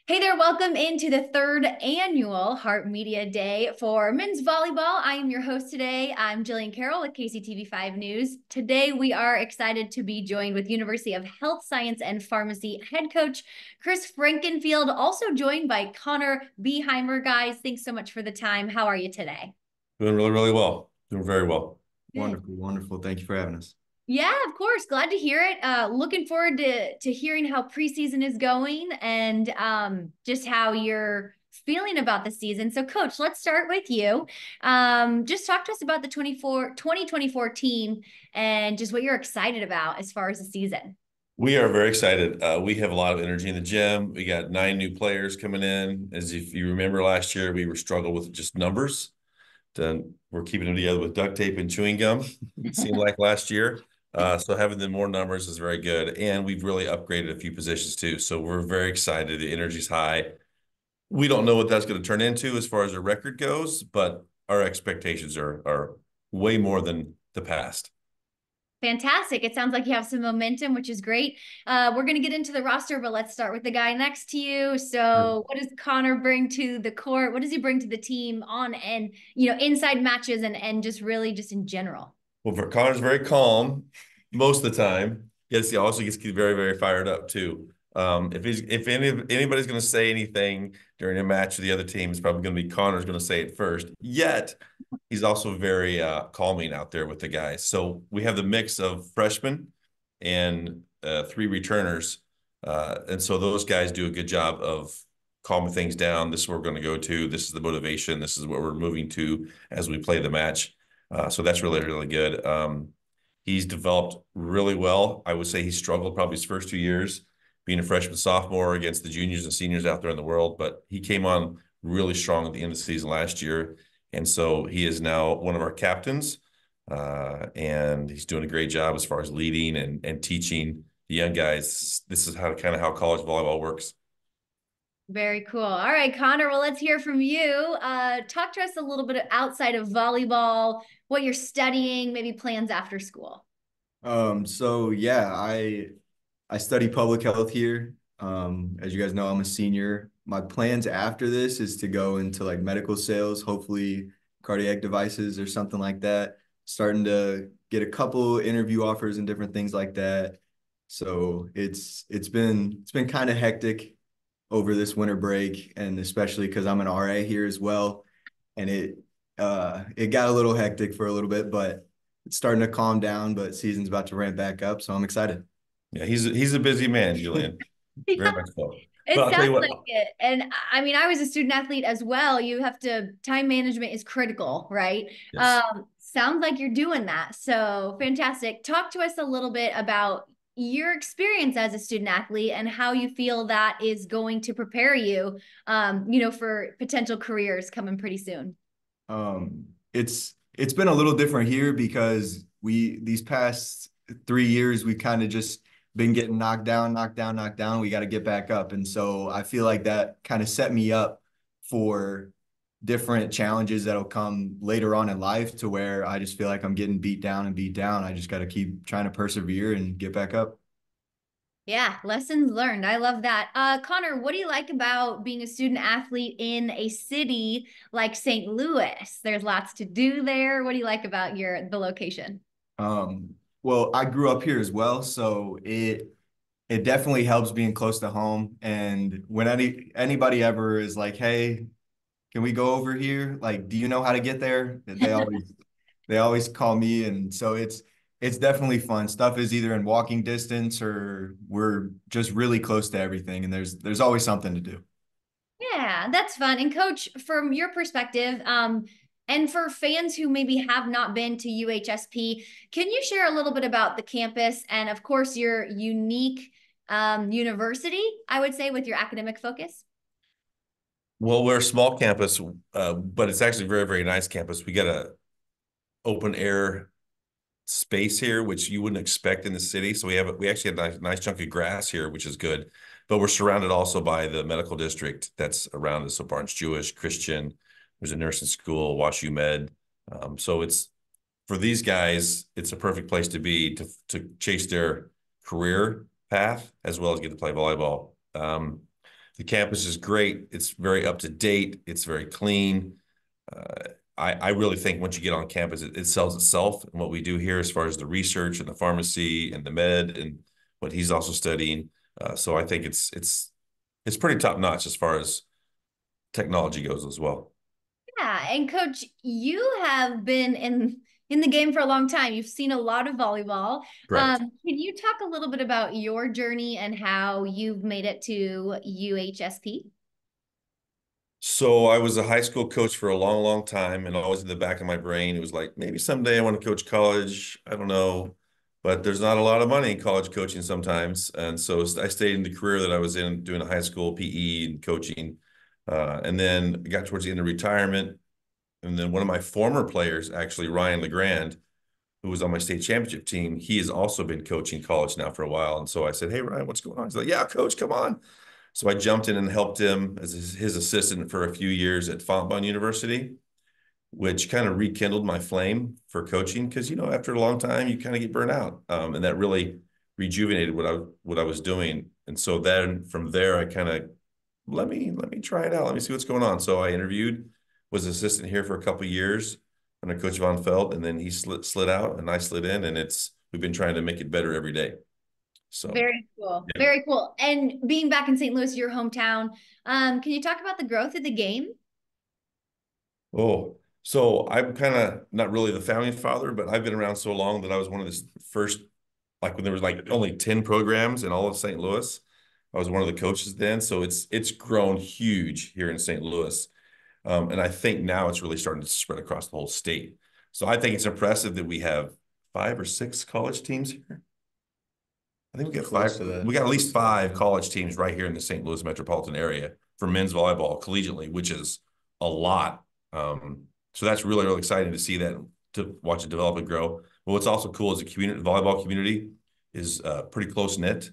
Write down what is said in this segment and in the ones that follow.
Hey there, welcome into the third annual Heart Media Day for men's volleyball. I am your host today. I'm Jillian Carroll with KCTV5 News. Today, we are excited to be joined with University of Health Science and Pharmacy head coach Chris Frankenfield, also joined by Connor Beheimer. Guys, thanks so much for the time. How are you today? Doing really, really well. Doing very well. Good. Wonderful, wonderful. Thank you for having us. Yeah, of course. Glad to hear it. Looking forward to hearing how preseason is going and just how you're feeling about the season. So, Coach, let's start with you. Just talk to us about the 2024 team and just what you're excited about as far as the season. We are very excited. We have a lot of energy in the gym. We got 9 new players coming in. As if you remember last year, we were struggling with just numbers. Then we're keeping them together with duct tape and chewing gum, it seemed like last year. So having the more numbers is very good. And we've really upgraded a few positions too. So we're very excited. The energy's high. We don't know what that's going to turn into as far as the record goes, but our expectations are way more than the past. Fantastic. It sounds like you have some momentum, which is great. We're going to get into the roster, but let's start with the guy next to you. So what does Connor bring to the court? What does he bring to the team on and, inside matches and just really just in general? Well, Connor's very calm most of the time. Yes, he also gets very, very fired up too. If anybody's going to say anything during a match of the other team, it's probably going to be Connor's going to say it first. Yet he's also very calming out there with the guys. So we have the mix of freshmen and 3 returners, and so those guys do a good job of calming things down. This is where we're going to go to. This is the motivation. This is what we're moving to as we play the match. So that's really, really good. He's developed really well. I would say he struggled probably his first 2 years being a freshman, sophomore against the juniors and seniors out there in the world, but he came on really strong at the end of the season last year. And so he is now one of our captains, and he's doing a great job as far as leading and teaching the young guys. This is how college volleyball works. Very cool. All right, Connor, well, let's hear from you. Talk to us a little bit outside of volleyball, what you're studying, maybe plans after school. So yeah, I study public health here. As you guys know, I'm a senior. My plans after this is to go into like medical sales, hopefully cardiac devices or something like that. Starting to get a couple interview offers and different things like that. So it's been kind of hectic over this winter break, and especially because I'm an RA here as well. And it got a little hectic for a little bit, but it's starting to calm down, but season's about to ramp back up, so I'm excited. Yeah, he's a busy man, Julian. Very Yeah, much so. But it I'll tell sounds you what. like it. And I mean, I was a student athlete as well. You have to, time management is critical, right? Yes. Sounds like you're doing that. So fantastic. Talk to us a little bit about your experience as a student athlete and how you feel that is going to prepare you, for potential careers coming pretty soon. It's been a little different here because these past 3 years we kind of just been getting knocked down, knocked down, knocked down. We got to get back up, and so I feel like that kind of set me up for different challenges that'll come later on in life, to where I just feel like I'm getting beat down and beat down. I just got to keep trying to persevere and get back up. Yeah, lessons learned. I love that. Connor, what do you like about being a student athlete in a city like St. Louis? There's lots to do there. What do you like about the location? Well, I grew up here as well, so it definitely helps being close to home. And when anybody ever is like, "Hey, can we go over here? Like, do you know how to get there?" They always call me, and so it's definitely fun. Stuff is either in walking distance or we're just really close to everything, and there's always something to do. Yeah, that's fun. And coach, from your perspective, and for fans who maybe have not been to UHSP, can you share a little bit about the campus and, of course, your unique university, I would say, with your academic focus? Well, we're a small campus, but it's actually a very, very nice campus. We got a open air space here, which you wouldn't expect in the city. So we actually have a nice chunk of grass here, which is good. But we're surrounded also by the medical district that's around us. So Barnes Jewish, Christian, there's a nursing school, WashU Med. So it's for these guys, it's a perfect place to be to chase their career path as well as get to play volleyball. The campus is great. It's very up to date. It's very clean. I really think once you get on campus, it sells itself. And what we do here as far as the research and the pharmacy and the med and what he's also studying. So I think it's pretty top notch as far as technology goes as well. Yeah, and Coach, you have been in the game for a long time. You've seen a lot of volleyball. Correct. Can you talk a little bit about your journey and how you've made it to UHSP? So I was a high school coach for a long, long time, and always in the back of my brain, it was like, maybe someday I want to coach college. I don't know, but there's not a lot of money in college coaching sometimes. And so I stayed in the career that I was in, doing a high school PE and coaching. And then got towards the end of retirement. And then one of my former players, actually, Ryan LeGrand, who was on my state championship team, he has also been coaching college now for a while. And so I said, "Hey, Ryan, what's going on?" He's like, "Yeah, coach, come on." So I jumped in and helped him as his assistant for a few years at Fontbonne University, which kind of rekindled my flame for coaching because, after a long time, you kind of get burnt out. And that really rejuvenated what I was doing. And so then from there, I kind of let me try it out. Let me see what's going on. So I interviewed, was assistant here for a couple of years under Coach Von Felt, and then he slid out and I slid in, and we've been trying to make it better every day. So Very cool. yeah. Very cool. And being back in St. Louis, your hometown, can you talk about the growth of the game? Oh, so I'm kind of not really the founding father, but I've been around so long that I was one of the first, like when there was like only 10 programs in all of St. Louis. I was one of the coaches then. So it's grown huge here in St. Louis. And I think now it's really starting to spread across the whole state. So I think it's impressive that we have 5 or 6 college teams here. I think we got Close five. to that. We got at least 5 college teams right here in the St. Louis metropolitan area for men's volleyball collegiately, which is a lot. So that's really, really exciting to see that, to watch it develop and grow. But what's also cool is the volleyball community is pretty close knit.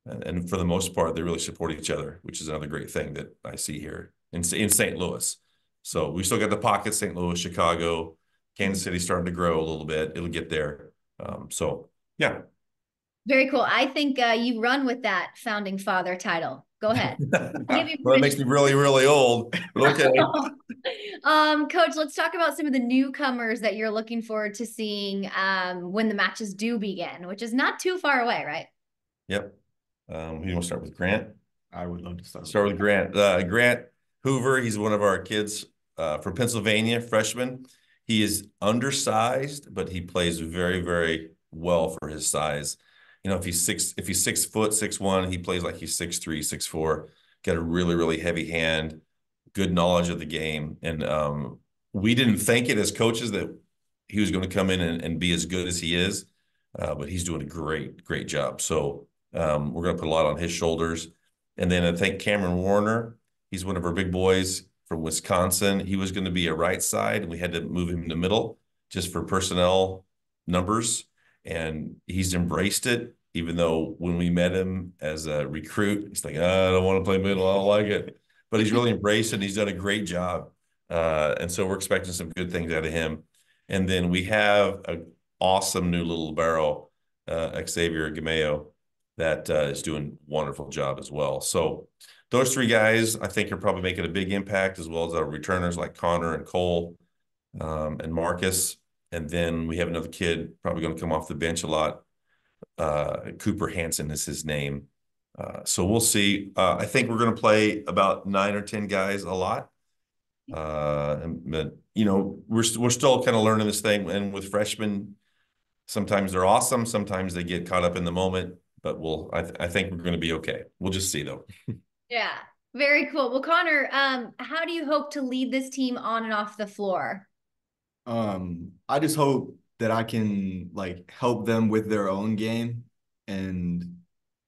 And for the most part, they really support each other, which is another great thing that I see here in St. Louis. So we still got the pockets, St. Louis, Chicago, Kansas City starting to grow a little bit. It'll get there. So yeah. Very cool. I think you run with that founding father title. Go ahead. I'll give you Well, it makes me really, really old, but okay. Coach, let's talk about some of the newcomers that you're looking forward to seeing when the matches do begin, which is not too far away, right? Yep. Who do you want to start with? Grant? I would love to start. Start with Grant. Grant Hoover, he's one of our kids from Pennsylvania, freshman. He is undersized, but he plays very, very well for his size. If he's 6 foot, 6'1", he plays like he's 6'3", 6'4". Got a really, really heavy hand, good knowledge of the game. And we didn't think it as coaches that he was going to come in and be as good as he is. But he's doing a great, great job. So we're going to put a lot on his shoulders. And then I think Cameron Warner, he's one of our big boys from Wisconsin. He was going to be a right side, and we had to move him to middle just for personnel numbers. And he's embraced it, even though when we met him as a recruit, he's like, I don't want to play middle. I don't like it. But he's really embraced it, and he's done a great job. And so we're expecting some good things out of him. And then we have an awesome new little libero, Xavier Gameo, that is doing a wonderful job as well. So those 3 guys, I think, are probably making a big impact, as well as our returners like Connor and Cole and Marcus. And then we have another kid probably going to come off the bench a lot. Cooper Hansen is his name. So we'll see. I think we're going to play about 9 or 10 guys a lot. But we're still kind of learning this thing. And with freshmen, sometimes they're awesome. Sometimes they get caught up in the moment. But I think we're going to be okay. We'll just see, though. Yeah, very cool. Well, Connor, how do you hope to lead this team on and off the floor? I just hope that I can help them with their own game and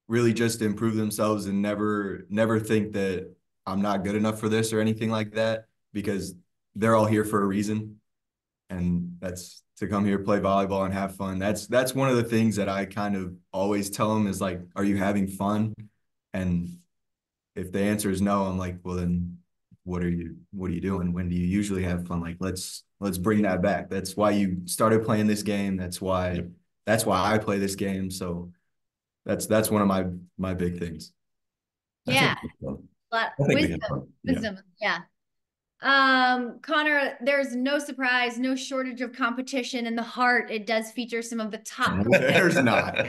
really just improve themselves and never think that I'm not good enough for this or anything like that, because they're all here for a reason. And that's to come here, play volleyball, and have fun. That's one of the things that I kind of always tell them is like, are you having fun? And if the answer is no, I'm like, well, then what are you doing? When do you usually have fun? Like, let's bring that back. That's why you started playing this game. That's why I play this game. So that's one of my big things. Yeah. I think we have Wisdom, fun. Yeah. wisdom, yeah. Connor, there's no surprise, no shortage of competition in the Heart. It does feature some of the top There's not.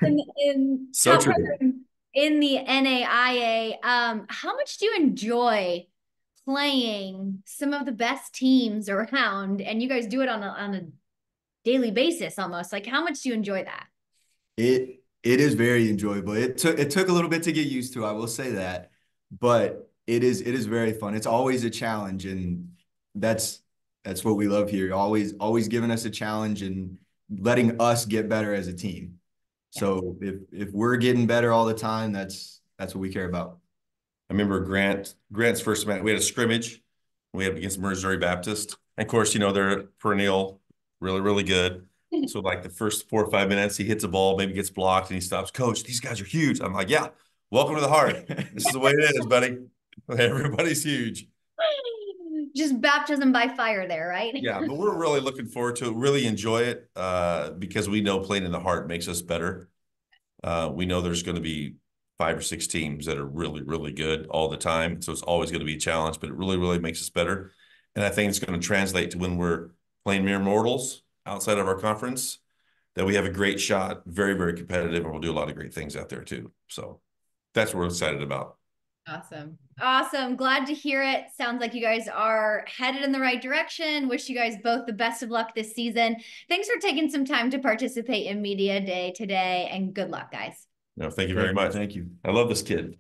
in So top true. in the NAIA. How much do you enjoy playing some of the best teams around? And you guys do it on a daily basis almost. Like, how much do you enjoy that? It is very enjoyable. It took a little bit to get used to, I will say that, but it is very fun. It's always a challenge, and that's that's what we love here. Always giving us a challenge and letting us get better as a team. Yeah. So if we're getting better all the time, that's what we care about. I remember Grant's first match. We had a scrimmage. We had against Missouri Baptist. And of course, they're perennial, really, really good. So like the first 4 or 5 minutes, he hits a ball, maybe gets blocked, and he stops. Coach, these guys are huge. I'm like, yeah, welcome to the Heart. This is the way it is, buddy. Everybody's huge. Just baptism by fire there, right? Yeah, but we're really looking forward to it, really enjoy it, because we know playing in the Heart makes us better. We know there's going to be 5 or 6 teams that are really, really good all the time. So it's always going to be a challenge, but it really, really makes us better. And I think it's going to translate to when we're playing mere mortals outside of our conference, that we have a great shot, very, very competitive, and we'll do a lot of great things out there too. So that's what we're excited about. Awesome. Awesome. Glad to hear it. Sounds like you guys are headed in the right direction. Wish you guys both the best of luck this season. Thanks for taking some time to participate in Media Day today, and good luck, guys. No, thank you very much. Thank you. I love this kid.